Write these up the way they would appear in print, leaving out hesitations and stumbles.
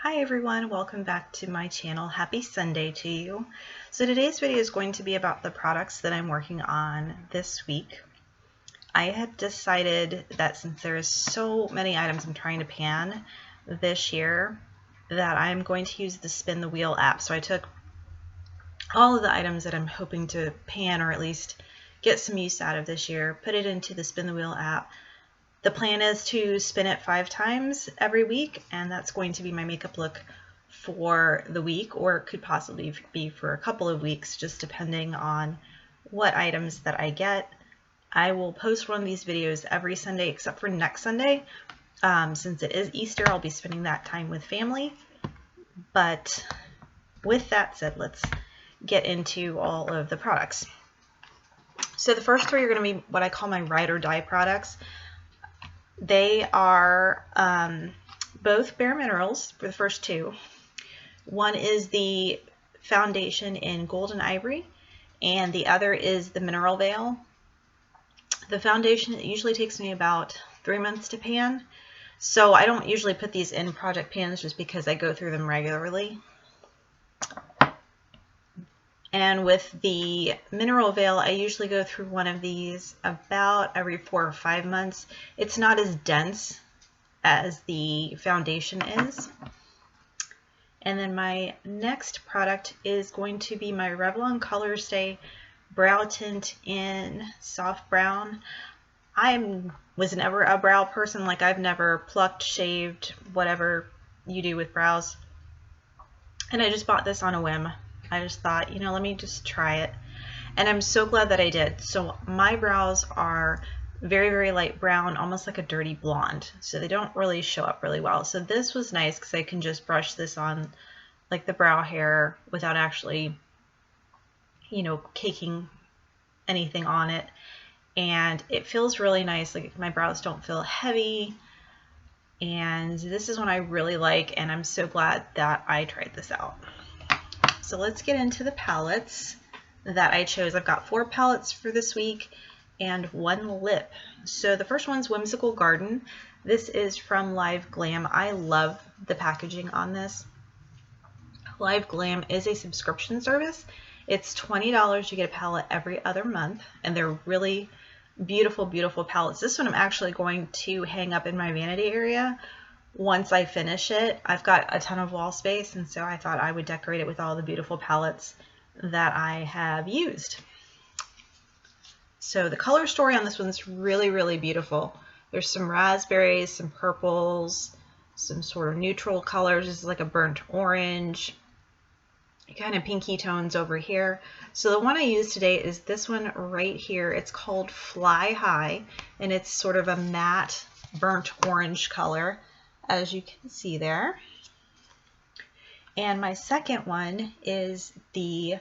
Hi everyone, welcome back to my channel. Happy Sunday to you. So today's video is going to be about the products that I'm working on this week. I had decided that since there is so many items I'm trying to pan this year, that I'm going to use the Spin the Wheel app. So I took all of the items that I'm hoping to pan or at least get some use out of this year, put it into the Spin the Wheel app. The plan is to spin it 5 times every week, and that's going to be my makeup look for the week, or it could possibly be for a couple of weeks, just depending on what items that I get. I will post one of these videos every Sunday except for next Sunday. Since it is Easter, I'll be spending that time with family. But with that said, let's get into all of the products. So the first 3 are going to be what I call my ride or die products. They are both Bare Minerals for the first 2. One is the foundation in Golden Ivory, and the other is the Mineral Veil. The foundation usually takes me about 3 months to pan, so I don't usually put these in project pans just because I go through them regularly. And with the Mineral Veil, I usually go through one of these about every 4 or 5 months. It's not as dense as the foundation is. And then my next product is going to be my Revlon Colorstay Brow Tint in Soft Brown. I was never a brow person. Like, I've never plucked, shaved, whatever you do with brows. And I just bought this on a whim. I just thought, you know, let me just try it. And I'm so glad that I did. So my brows are very, very light brown, almost like a dirty blonde. So they don't really show up really well. So this was nice because I can just brush this on like the brow hair without actually, you know, caking anything on it. And it feels really nice. Like, my brows don't feel heavy. And this is one I really like, and I'm so glad that I tried this out. So let's get into the palettes that I chose. I've got 4 palettes for this week and 1 lip. So the first one's Whimsical Garden. This is from LiveGlam. I love the packaging on this. LiveGlam is a subscription service. It's $20. You get a palette every other month, and they're really beautiful, beautiful palettes. This one I'm actually going to hang up in my vanity area once I finish it. I've got a ton of wall space, and so I thought I would decorate it with all the beautiful palettes that I have used. So the color story on this one's really, really beautiful. There's some raspberries, some purples, some sort of neutral colors. This is like a burnt orange, kind of pinky tones over here. So the one I used today is this one right here. It's called Fly High, and it's sort of a matte burnt orange color, as you can see there. And my second one is the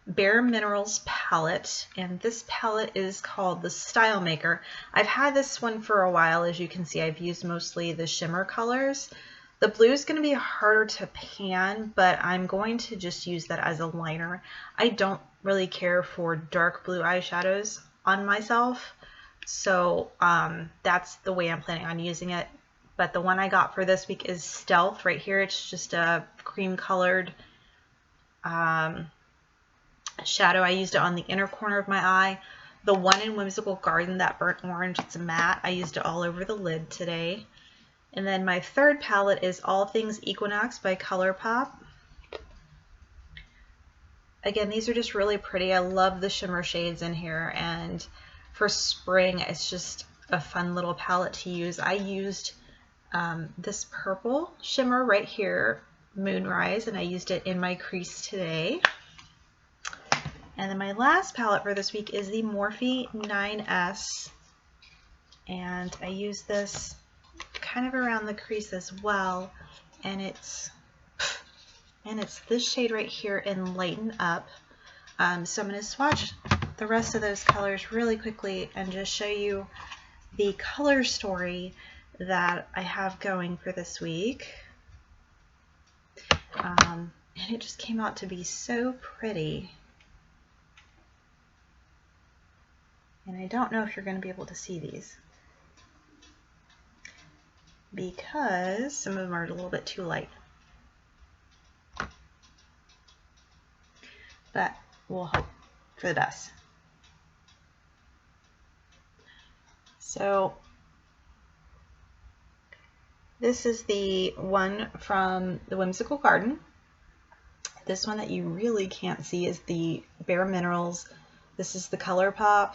Bare Minerals palette, and this palette is called the Style Maker. I've had this one for a while. As you can see, I've used mostly the shimmer colors. The blue is going to be harder to pan, but I'm going to just use that as a liner. I don't really care for dark blue eyeshadows on myself, so that's the way I'm planning on using it. But the one I got for this week is Stealth right here. It's just a cream colored shadow. I used it on the inner corner of my eye. The one in Whimsical Garden, that burnt orange, it's a matte. I used it all over the lid today. And then my third palette is All Things Equinox by Colourpop. Again, these are just really pretty. I love the shimmer shades in here, and for spring, it's just a fun little palette to use. I used this purple shimmer right here, Moonrise, and I used it in my crease today. And then my last palette for this week is the Morphe 9S, and I use this kind of around the crease as well, and it's this shade right here in Lighten Up. So I'm going to swatch the rest of those colors really quickly and just show you the color story that I have going for this week. And it just came out to be so pretty. And I don't know if you're going to be able to see these, because some of them are a little bit too light. but we'll hope for the best. So this is the one from the Whimsical Garden. This one that you really can't see is the Bare Minerals. This is the Colourpop.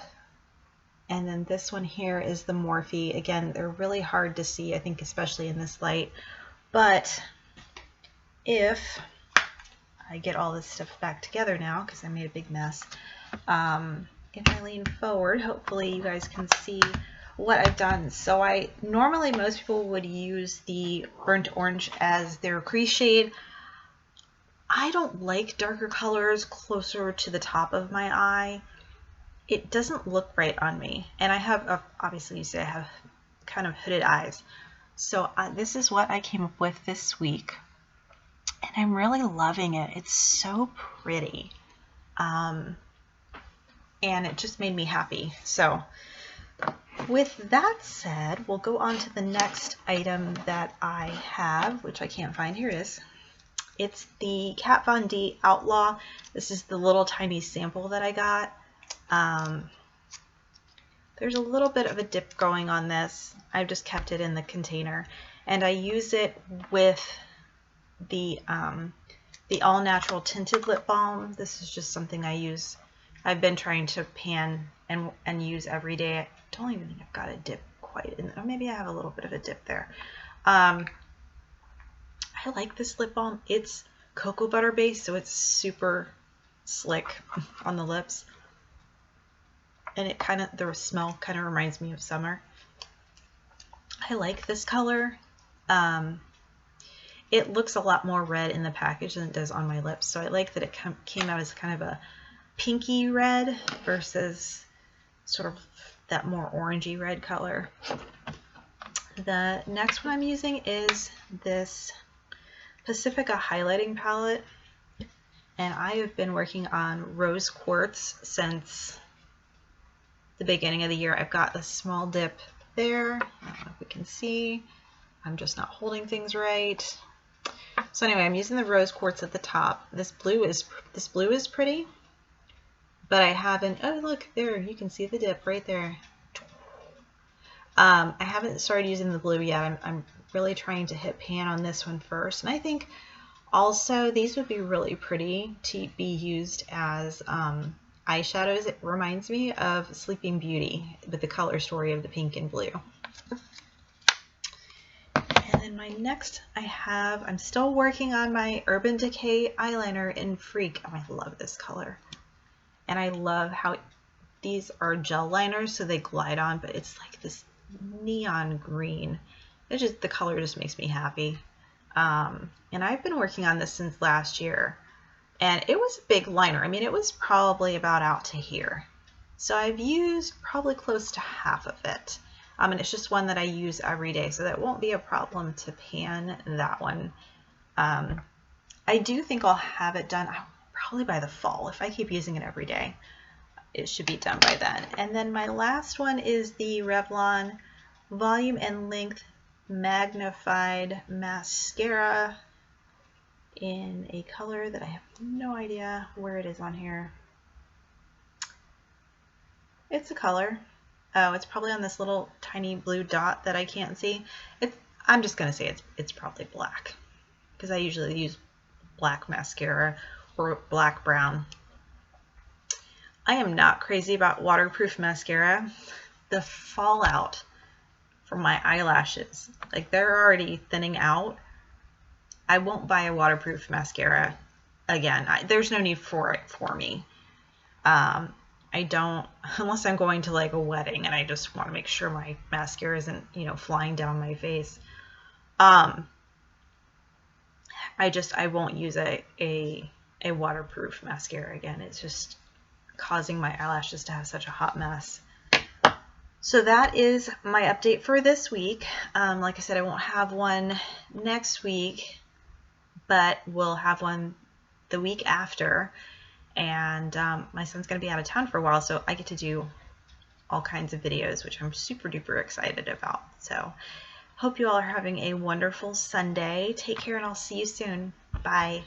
And then this one here is the Morphe. Again, they're really hard to see, I think, especially in this light. But if I get all this stuff back together now, because I made a big mess, if I lean forward, hopefully you guys can see what I've done. So normally most people would use the burnt orange as their crease shade. I don't like darker colors closer to the top of my eye. It doesn't look right on me. And I have, obviously you see I have kind of hooded eyes. So this is what I came up with this week. And I'm really loving it. It's so pretty. And it just made me happy. So with that said, we'll go on to the next item that I have, which I can't find. Here it is. It's the Kat Von D Outlaw. This is the little tiny sample that I got. There's a little bit of a dip going on this. I've just kept it in the container, and I use it with the all natural tinted lip balm. This is just something I use. I've been trying to pan and use every day. I don't even think I've got a dip quite in, or maybe I have a little bit of a dip there. I like this lip balm. It's cocoa butter based, so it's super slick on the lips. And it the smell kind of reminds me of summer. I like this color. It looks a lot more red in the package than it does on my lips. So I like that it came out as kind of a pinky red versus sort of that more orangey red color. The next one I'm using is this Pacifica highlighting palette, and I have been working on rose quartz since the beginning of the year. I've got a small dip there. I don't know if we can see. I'm just not holding things right. So anyway, I'm using the rose quartz at the top. This blue is pretty, but I haven't. Oh, look there! You can see the dip right there. I haven't started using the blue yet. I'm really trying to hit pan on this one first. And I think also these would be really pretty to be used as eyeshadows. It reminds me of Sleeping Beauty with the color story of the pink and blue. And then my next I'm still working on my Urban Decay eyeliner in Freak. Oh, I love this color. And I love how these are gel liners, so they glide on, but it's like this neon green. The color just makes me happy. And I've been working on this since last year, and it was a big liner. I mean, it was probably about out to here. So I've used probably close to half of it. And it's just one that I use every day, so that won't be a problem to pan that one. I do think I'll have it done probably by the fall. If I keep using it every day, it should be done by then. And then my last one is the Revlon Volume and Length Magnified Mascara in a color that I have no idea where it is on here. It's a color. Oh, it's probably on this little tiny blue dot that I can't see. I'm just gonna say it's probably black, because I usually use black mascara or black brown. I am not crazy about waterproof mascara. The fallout from my eyelashes, like they're already thinning out. I won't buy a waterproof mascara again. There's no need for it for me. I don't, unless I'm going to like a wedding and I just want to make sure my mascara isn't, flying down my face. I won't use a waterproof mascara again. It's just causing my eyelashes to have such a hot mess. So that is my update for this week. Like I said, I won't have one next week, but we'll have one the week after. And my son's going to be out of town for a while, so I get to do all kinds of videos, which I'm super duper excited about. So hope you all are having a wonderful Sunday. Take care, and I'll see you soon. Bye.